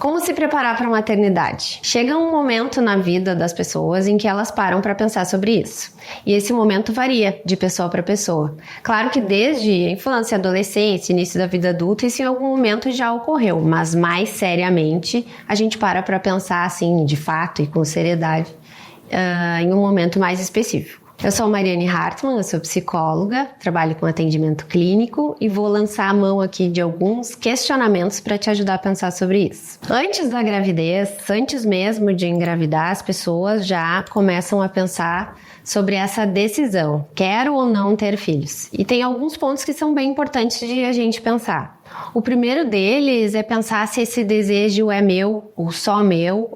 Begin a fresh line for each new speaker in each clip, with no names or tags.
Como se preparar para a maternidade? Chega um momento na vida das pessoas em que elas param para pensar sobre isso. E esse momento varia de pessoa para pessoa. Claro que desde a infância, adolescência, início da vida adulta, isso em algum momento já ocorreu, mas mais seriamente a gente para pensar assim, de fato e com seriedade, em um momento mais específico. Eu sou Mariane Hartmann, eu sou psicóloga, trabalho com atendimento clínico e vou lançar a mão aqui de alguns questionamentos para te ajudar a pensar sobre isso. Antes da gravidez, antes mesmo de engravidar, as pessoas já começam a pensar sobre essa decisão, quero ou não ter filhos. E tem alguns pontos que são bem importantes de a gente pensar. O primeiro deles é pensar se esse desejo é meu,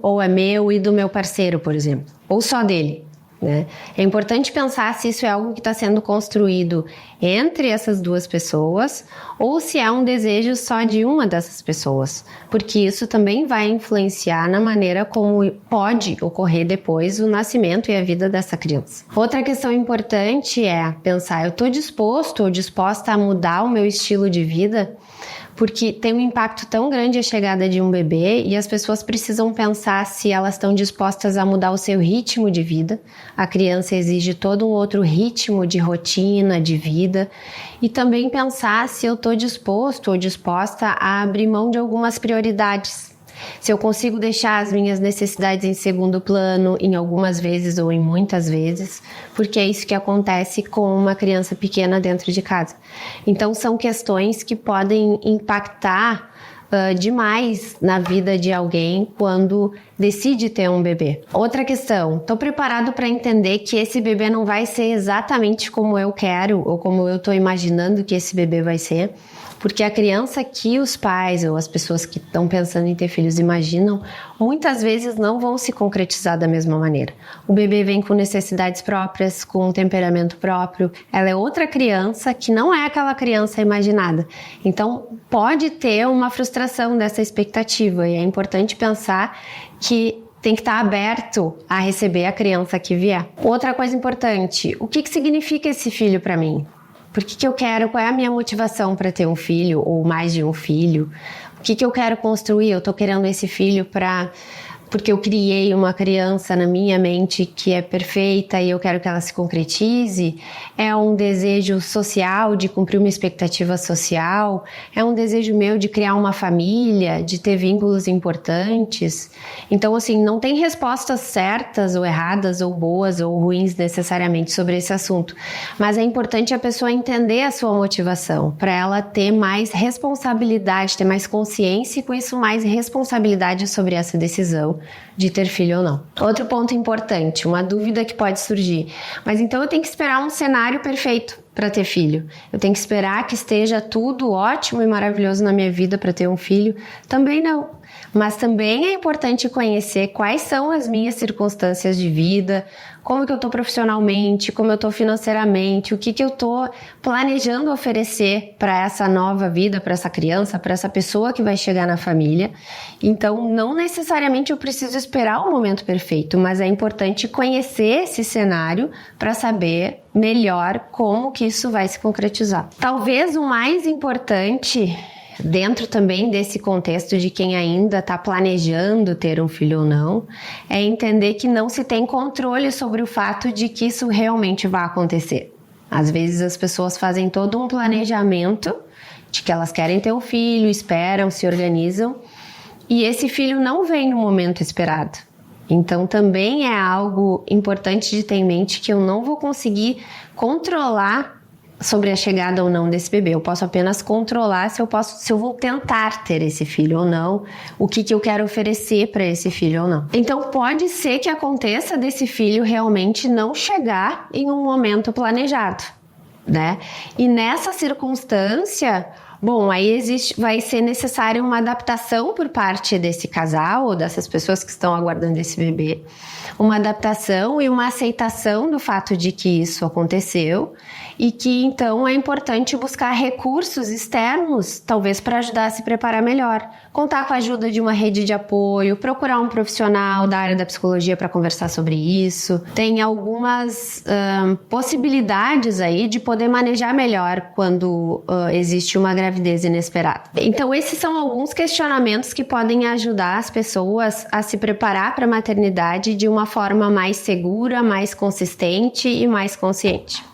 ou é meu e do meu parceiro, por exemplo, ou só dele. É importante pensar se isso é algo que está sendo construído entre essas duas pessoas ou se é um desejo só de uma dessas pessoas, porque isso também vai influenciar na maneira como pode ocorrer depois o nascimento e a vida dessa criança. Outra questão importante é pensar, eu estou disposto ou disposta a mudar o meu estilo de vida? Porque tem um impacto tão grande a chegada de um bebê e as pessoas precisam pensar se elas estão dispostas a mudar o seu ritmo de vida. A criança exige todo um outro ritmo de rotina, de vida. E também pensar se eu estou disposto ou disposta a abrir mão de algumas prioridades. Se eu consigo deixar as minhas necessidades em segundo plano, em algumas vezes ou em muitas vezes, porque é isso que acontece com uma criança pequena dentro de casa. Então, são questões que podem impactar demais na vida de alguém quando decide ter um bebê. Outra questão, estou preparado para entender que esse bebê não vai ser exatamente como eu quero ou como eu estou imaginando que esse bebê vai ser, porque a criança que os pais ou as pessoas que estão pensando em ter filhos imaginam, muitas vezes não vão se concretizar da mesma maneira. O bebê vem com necessidades próprias, com um temperamento próprio, ela é outra criança que não é aquela criança imaginada. Então, pode ter uma frustração dessa expectativa e é importante pensar que tem que estar aberto a receber a criança que vier. Outra coisa importante, o que significa esse filho para mim? Por que eu quero? Qual é a minha motivação para ter um filho ou mais de um filho? O que eu quero construir? Eu estou querendo esse filho porque eu criei uma criança na minha mente que é perfeita e eu quero que ela se concretize? É um desejo social de cumprir uma expectativa social? É um desejo meu de criar uma família, de ter vínculos importantes? Então, assim, não tem respostas certas ou erradas ou boas ou ruins necessariamente sobre esse assunto, mas é importante a pessoa entender a sua motivação para ela ter mais responsabilidade, ter mais consciência e com isso mais responsabilidade sobre essa decisão de ter filho ou não. Outro ponto importante, uma dúvida que pode surgir, mas então eu tenho que esperar um cenário perfeito para ter filho? Eu tenho que esperar que esteja tudo ótimo e maravilhoso na minha vida para ter um filho? Também não. Mas também é importante conhecer quais são as minhas circunstâncias de vida, como que eu estou profissionalmente, como eu estou financeiramente, o que eu estou planejando oferecer para essa nova vida, para essa criança, para essa pessoa que vai chegar na família. Então, não necessariamente eu preciso esperar o momento perfeito, mas é importante conhecer esse cenário para saber melhor como que isso vai se concretizar. Talvez o mais importante, dentro também desse contexto de quem ainda está planejando ter um filho ou não, é entender que não se tem controle sobre o fato de que isso realmente vai acontecer. Às vezes as pessoas fazem todo um planejamento de que elas querem ter um filho, esperam, se organizam, e esse filho não vem no momento esperado. Então também é algo importante de ter em mente que eu não vou conseguir controlar sobre a chegada ou não desse bebê. Eu posso apenas controlar se eu vou tentar ter esse filho ou não, o que eu quero oferecer para esse filho ou não. Então pode ser que aconteça desse filho realmente não chegar em um momento planejado, né? E nessa circunstância, bom, aí vai ser necessária uma adaptação por parte desse casal ou dessas pessoas que estão aguardando esse bebê, uma adaptação e uma aceitação do fato de que isso aconteceu e que então é importante buscar recursos externos, talvez para ajudar a se preparar melhor, contar com a ajuda de uma rede de apoio, procurar um profissional da área da psicologia para conversar sobre isso. Tem algumas possibilidades aí de poder manejar melhor quando existe uma gravidez gravidez inesperada. Então, esses são alguns questionamentos que podem ajudar as pessoas a se preparar para a maternidade de uma forma mais segura, mais consistente e mais consciente.